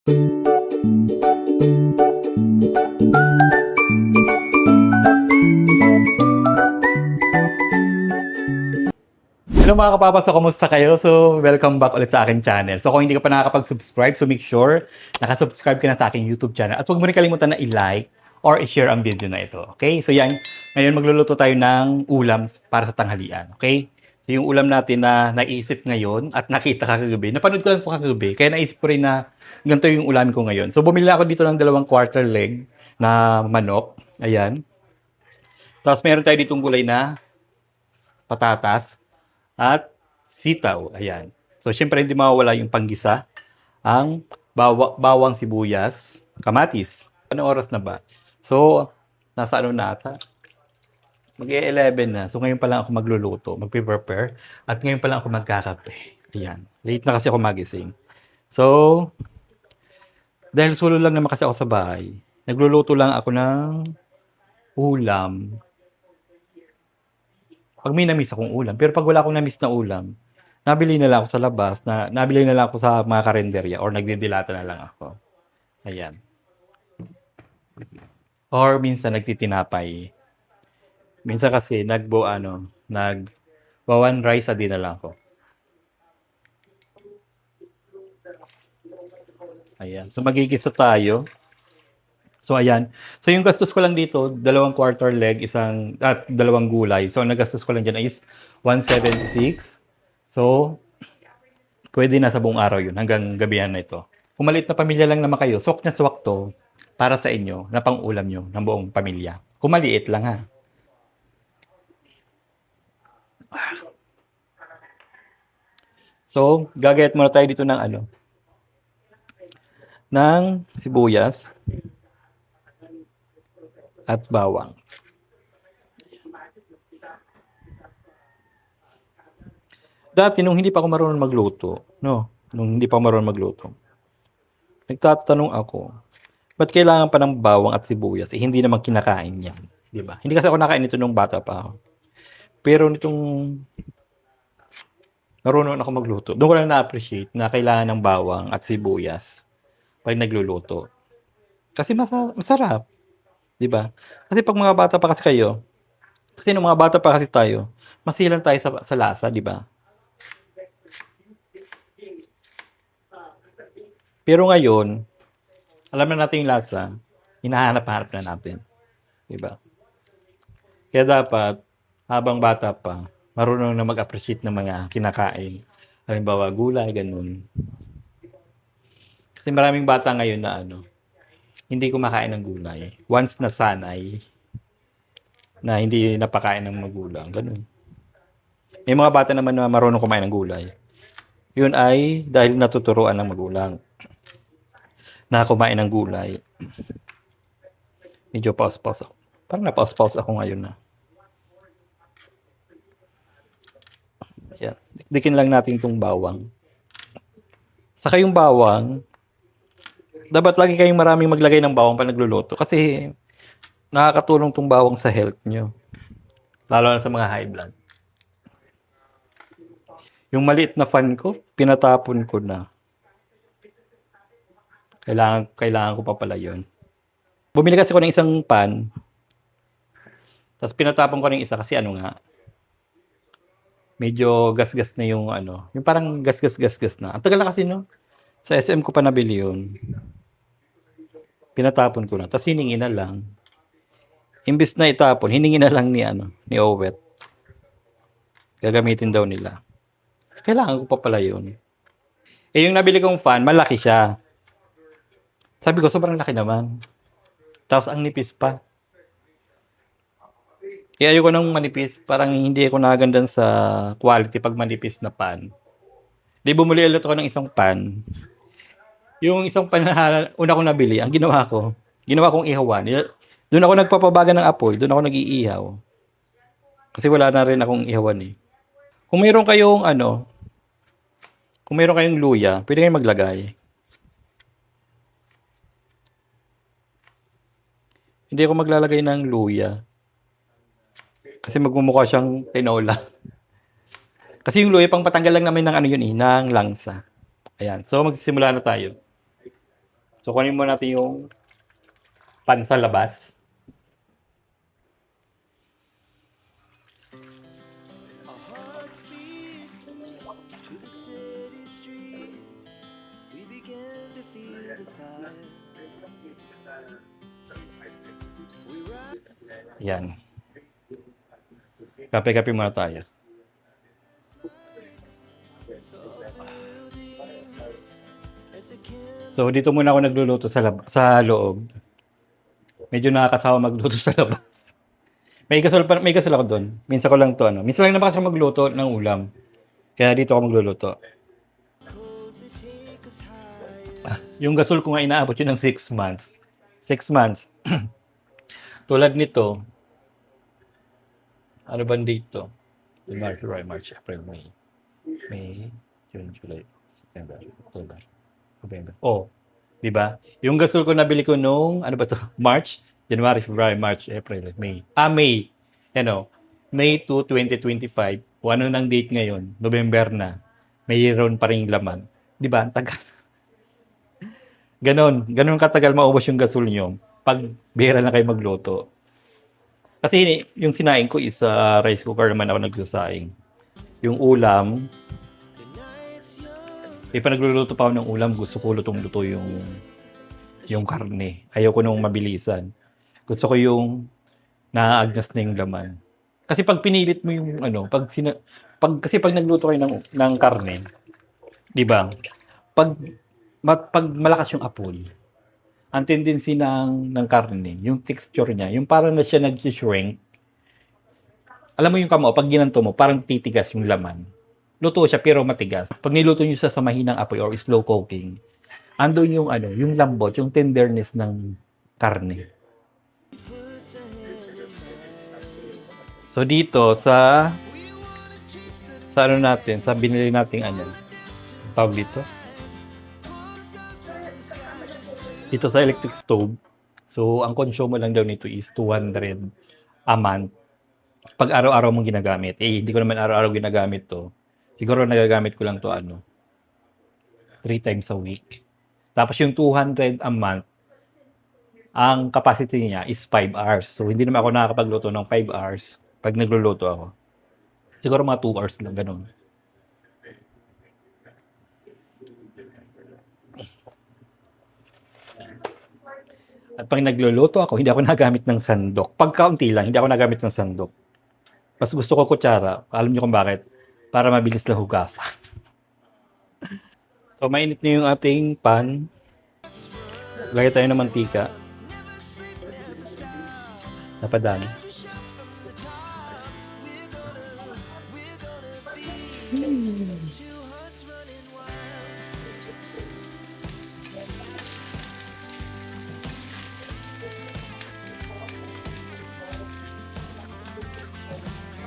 Hello mga kapapa, so kumusta kayo? So, welcome back ulit sa aking channel. So, kung hindi ka pa nakakapag-subscribe, so make sure nakasubscribe ka na sa aking YouTube channel. At huwag mo rin kalimutan na i-like or i-share ang video na ito. Okay? So, yan. Ngayon, magluluto tayo ng ulam para sa tanghalian. Okay? So, yung ulam natin na naisip ngayon at nakita kagabi. Napanood ko lang po kagabi. Kaya naisip ko rin na ganito yung ulamin ko ngayon. So, bumili ako dito ng 2/4 leg na manok. Ayan. Tapos, meron tayo ditong gulay na patatas at sitaw. Ayan. So, syempre, hindi mawawala yung panggisa, ang bawang sibuyas, kamatis. Anong oras na ba? So, nasa ano na ata? Mag-11 na. So, ngayon pa lang ako magluluto, magpe-prepare. At ngayon pa lang ako magkakape. Ayan. Late na kasi ako magising. So, dahil solo lang naman kasi ako sa bahay, nagluluto lang ako ng ulam. Pag may na-miss akong ulam. Pero pag wala akong na-miss na ulam, nabili na lang ako sa labas, nabili na lang ako sa mga karenderya or nagdidilata na lang ako. Ayan. Or minsan nagtitinapay. Minsan kasi one rice a day na lang ako. Ayan. So magigisa tayo. So ayan. So yung gastos ko lang dito, 2/4 leg, dalawang gulay. So ang nagastos ko lang dyan is 176. So pwede na sa buong araw yun hanggang gabihan na ito. Kung maliit na pamilya lang naman kayo, swak na swak to para sa inyo na pang-ulam nyo ng buong pamilya. Kung maliit lang ha. So, gagayat muna tayo dito ng sibuyas at bawang. Dati, nung hindi pa ako marunong magluto, nagtatanong ako, ba't kailangan pa ng bawang at sibuyas? Eh, hindi naman kinakain yan. Diba? Hindi kasi ako nakain ito nung bata pa ako. Pero nitong marunong ako magluto, doon ko lang na-appreciate na kailangan ng bawang at sibuyas pag nagluluto. Kasi masarap. Diba? Kasi pag mga bata pa kasi kayo, kasi nung mga bata pa kasi tayo, masilan tayo sa lasa, diba? Pero ngayon, alam na natin yung lasa, hinahanap-hanap na natin. Diba? Kaya dapat, habang bata pa, marunong na mag-appreciate ng mga kinakain. Halimbawa, gulay, ganun. Kasi maraming bata ngayon na hindi kumakain ng gulay. Once na sanay, na hindi napakain ng magulang, ganun. May mga bata naman na marunong kumain ng gulay. Yun ay dahil natuturuan ng magulang na kumain ng gulay. Medyo pause-pause ako. Parang na-pause-pause ako ngayon na. Yan. Dikdikin lang natin itong bawang. Saka yung bawang, dapat lagi kayong maraming maglagay ng bawang pag nagluluto. Kasi nakakatulong itong bawang sa health nyo. Lalo na sa mga high blood. Yung maliit na fan ko, pinatapon ko na. Kailangan ko pa pala yun. Bumili kasi ko ng isang pan. Tapos pinatapon ko ng isa kasi medyo gas-gas na yung yung parang gas-gas na. Ang tagal na kasi sa SM ko pa nabili yun. Pinatapon ko na. Tapos hiningi na lang. Imbis na itapon, hiningi na lang ni Owet. Gagamitin daw nila. Kailangan ko pa pala yun. Eh yung nabili kong fan, malaki siya. Sabi ko, sobrang laki naman. Tapos ang nipis pa. Kaya ayoko nang manipis. Parang hindi ako nagandang sa quality pag manipis na pan. Di bumuli ulit ako ng isang pan. Yung isang pan na una kong nabili, ang ginawa kong ihawan. Doon ako nagpapabaga ng apoy. Doon ako nag-iihaw. Kasi wala na rin akong ihawan eh. Kung mayroon kayong luya, pwede kayong maglagay. Hindi ako maglalagay ng luya. Kasi magmumukha siyang tinola. Kasi yung luya, pang patanggal lang naman ng ng langsa. Ayan. So, magsisimula na tayo. So, kunin mo natin yung pan sa labas. Yan. Kape-kape muna tayo. So, dito muna ako nagluluto sa loob. Medyo nakakasawa magluto sa labas. May gasol ako doon. Minsan ko lang to ano. Minsan lang naman kasi magluto ng ulam. Kaya dito ako magluluto. Yung gasol ko nga inaabot yun ng 6 months. 6 months. Tulad nito, ano ba dito? March, April, May. May, June, July, September, October, November. Oh, di ba? Yung gasol ko nabili ko nung, ano ba to? March, January, February, March, April, May. May. Ano, May 2, 2025. O ano ng date ngayon? November na. Mayroon pa rin laman. Di ba? Ang tagal. Ganon katagal maubos yung gasol nyo pag bihira na kayo magluto. Kasi yung sinaing ko is rice cooker naman ako nagsasaing. Yung ulam, pa nagluluto pa ako ng ulam, gusto ko lutong-luto yung karne. Ayoko nung mabilisan. Gusto ko yung naaagnas na yung laman. Kasi pag pinilit mo yung ano, kasi pag nagluto kayo ng karne, 'di ba? Pag malakas yung apoy, ang tendency ng karne, yung texture niya, yung parang na siya nag-shrink. Alam mo yung kamo, pag ginanto mo, parang titigas yung laman. Luto siya pero matigas. Pag niluto niyo sa mahinang apoy or slow cooking, andun yung ano, yung lambot, yung tenderness ng karne. So dito sa ano natin, sa binili nating ano, tawag dito. Dito sa electric stove, so ang consumo lang daw nito is 200 a month. Pag araw-araw mong ginagamit. Hindi ko naman araw-araw ginagamit to. Siguro nagagamit ko lang to 3 times a week. Tapos yung 200 a month, ang capacity niya is 5 hours. So hindi naman ako nakakapagluto ng 5 hours pag nagluluto ako. Siguro mga 2 hours lang, ganun. At pag nagluluto ako, hindi ako nagamit ng sandok. Pag kaunti lang, hindi ako nagamit ng sandok. Mas gusto ko kutsara. Alam niyo kung bakit? Para mabilis na hugasan. So, mainit na yung ating pan. Lagay tayo ng mantika. Napadami.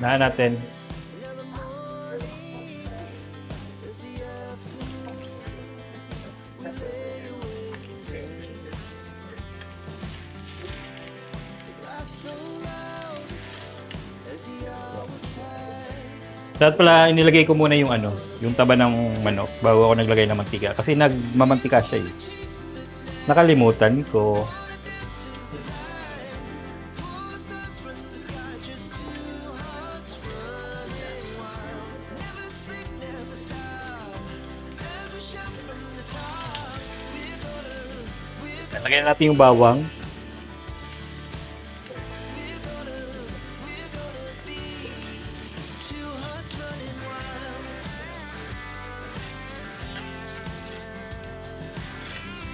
Natin. Dapat pala inilagay ko muna yung yung taba ng manok bago ako naglagay ng mantika kasi nagmamantika siya eh. Nakalimutan ko. Lagyan natin yung bawang.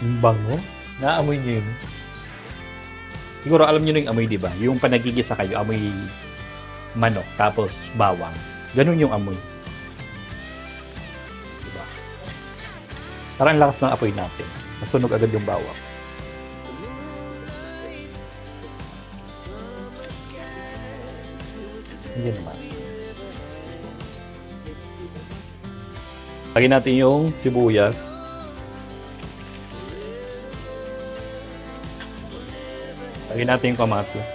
Yung bango. Naamoy niyo yun. Siguro alam niyo na yung amoy, di ba? Yung panagigisa kayo, amoy manok, tapos bawang. Ganun yung amoy. Diba? Parang lakas ng apoy natin. Nasunog agad yung bawang. Hindi naman. Lagyan natin yung sibuyas. Lagyan natin yung kamatis.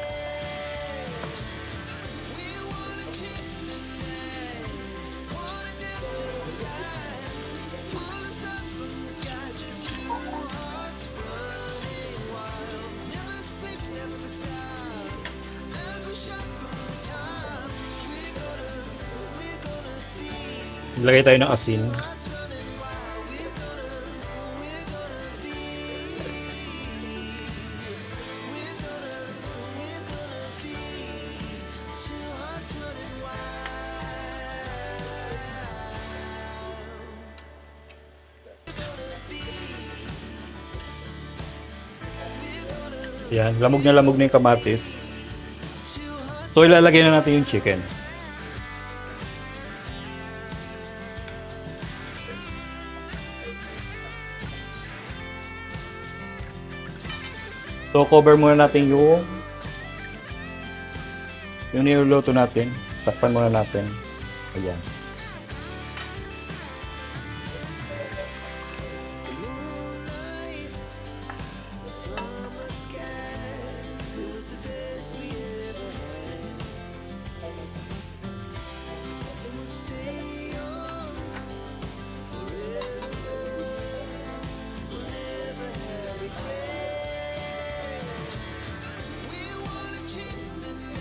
Lagay tayo ng asin. Yan, lamog na yung kamatis. So, ilalagay na natin yung chicken. So, cover muna natin yung niluluto natin. Takpan muna natin. Ayan.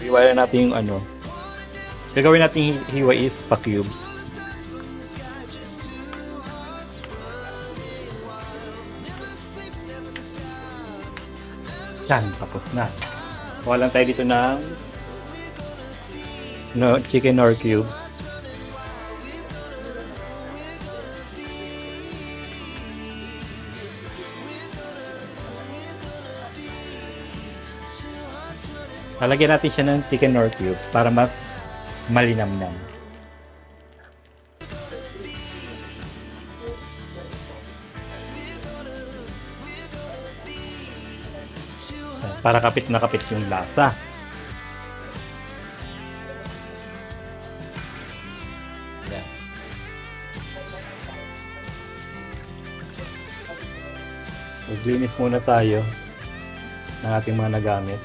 Iwala natin yung ano. Gagawin natin hiwa is pa-cubes. Yan, tapos na. Kuha lang tayo dito ng chicken nor cubes. Lalagyan natin siya ng chicken nor cubes para mas malinamnam. Para kapit na kapit yung lasa. Yan. Maglinis muna tayo ng ating mga nagamit.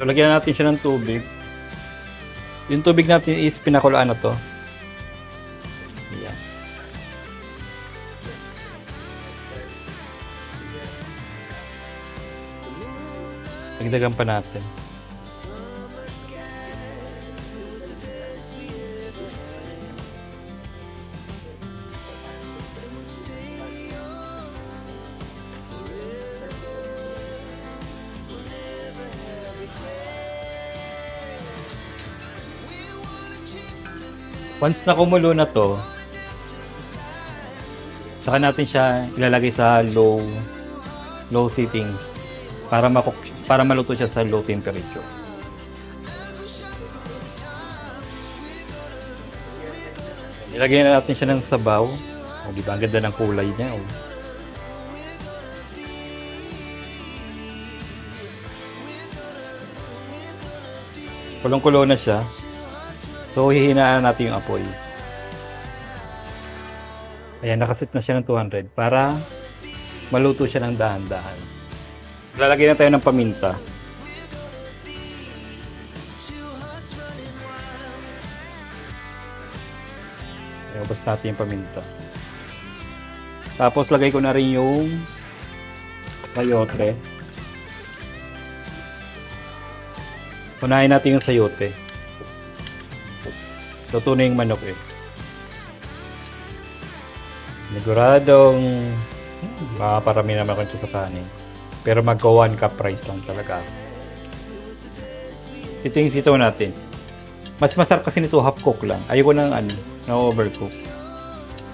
So, lagyan natin siya ng tubig. Yung tubig natin is pinakulaan na to. Ayan. Dagdagan pa natin. Once na kumulo na to, saka natin siya ilalagay sa low settings para maluto siya sa low temperature. Ilagay na natin siya ng sabaw. O, di ba? Ang ganda ng kulay niya. O. Kulong-kulo na siya. So, hihinaan natin yung apoy. Ayan, nakaset na siya ng 200 para maluto siya ng dahan-dahan. Lalagyan na tayo ng paminta. Ubos natin yung paminta. Tapos, lagay ko na rin yung sayote. Unahin natin yung sayote. Luto na yung manok eh. Niguradong makaparami naman ko sa kanin. Pero magka 1 cup rice lang talaga. Ito yung sitaw natin. Mas masarap kasi nito half cook lang. Ayoko nang na overcook.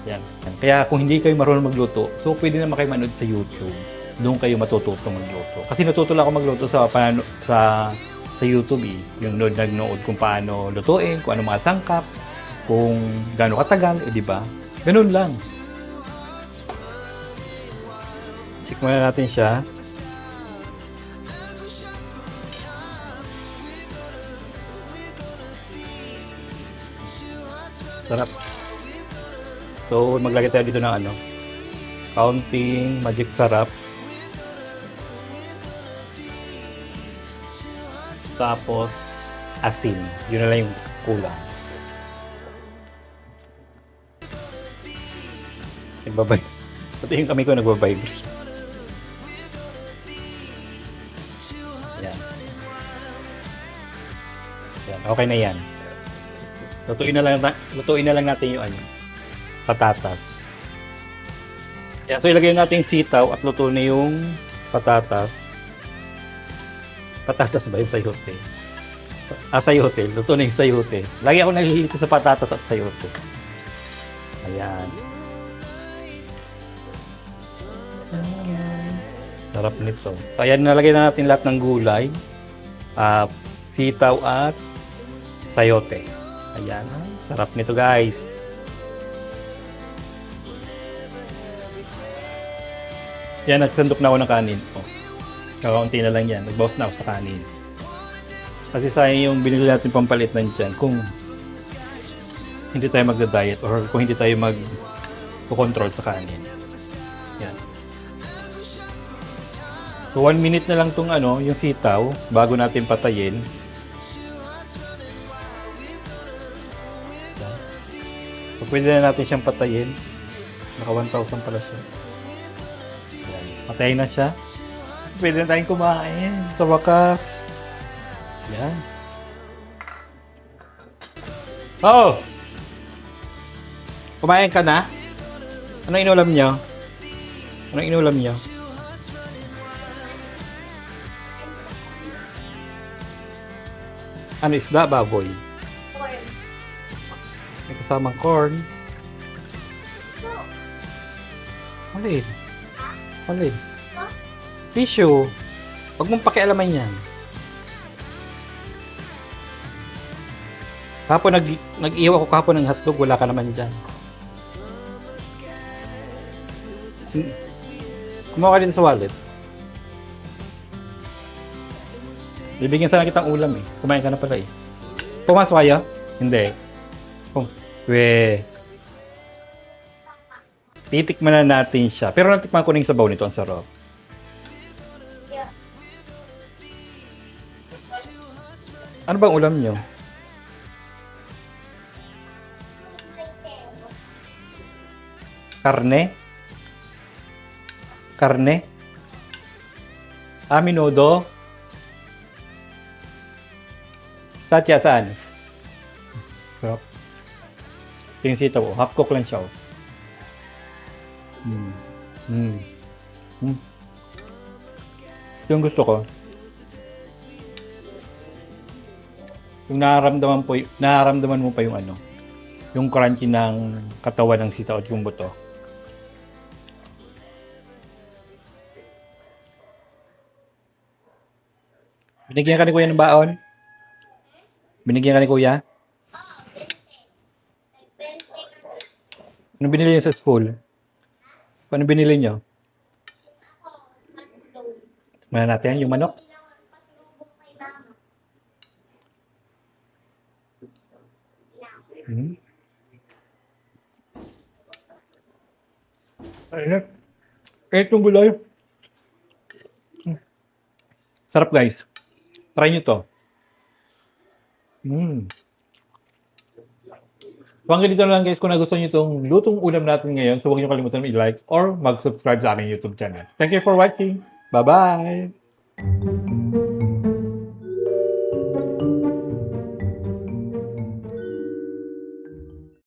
Yan. Kaya kung hindi kayo marunong magluto, so pwede naman kayo manood sa YouTube. Doon kayo matututong magluto. Kasi natuto lang ako magluto sa YouTube eh. Yung nagnood kung paano lutuin, kung ano mga sangkap, kung gaano katagal, di ba? Ganun lang. Check muna natin siya. Sarap. So, maglagay tayo dito ng counting magic sarap. Tapos, asin. Yun na lang yung kulang. Nagbabay. Pati yung kamay ko nagbabibrate. Yan. Yan. Okay na yan. Lutuin na lang natin yung patatas. Yan. So, ilagay natin yung sitaw at luto na yung patatas. Patatas ba yung sayote? Sayote. Luto na yung sayote. Lagi ako nalilito sa patatas at sayote. Ayan. Sarap nito. So, ayan, nalagay na natin lahat ng gulay. Sitaw at sayote. Ayan. Sarap nito, guys. Yan, nagsandok na ako ng kanin. Kakaunti na lang yan. Nagbawas na ako sa kanin. Kasi sayang yung binili natin pampalit ng dyan kung hindi tayo magda-diet or kung hindi tayo mag-control sa kanin. Yan. So 1 minute na lang tong yung sitaw bago natin patayin. So pwede na natin siyang patayin. Naka 1,000 pala siya. Yan. Patayin na siya. Pwede na tayong kumain sa wakas. Yan. Oh! Kumain ka na? Anong inulam niyo? Anong inulam niyo? Ano, isda, baboy? Corn. May kasamang corn. Alin? Alin? Tissue. Huwag mong pakialaman yan. Kapon nag-iwa ko kapon ng hotdog, wala ka naman dyan. Kumuha ka din sa wallet. Bibigyan sana kitang ulam eh. Kumain ka na pala eh. Pumasok kayo? Hindi. Titikman na natin siya. Pero natikman ko na yung sabaw nito. Ang sarap. Ano bang ulam nyo? Karne? Karne? Minudo? Satya saan? Sarap. Tingin sitaw ko. Half cook lang siya. Yung gusto ko. Yung nararamdaman mo pa yung yung crunchy ng katawan ng sitaw at yung buto. Binigyan ka ni Kuya ng baon? Binigyan ka ni Kuya? Ano binili niyo sa school? Paano binili niyo? Mana natin yung manok? Ayun. Itong gulay. Sarap, guys. Try nyo to. So hanggang dito na lang, guys, kung nagustuhan nyo itong lutong ulam natin ngayon, so huwag nyo kalimutan i-like or mag-subscribe sa aking YouTube channel. Thank you for watching. Bye-bye!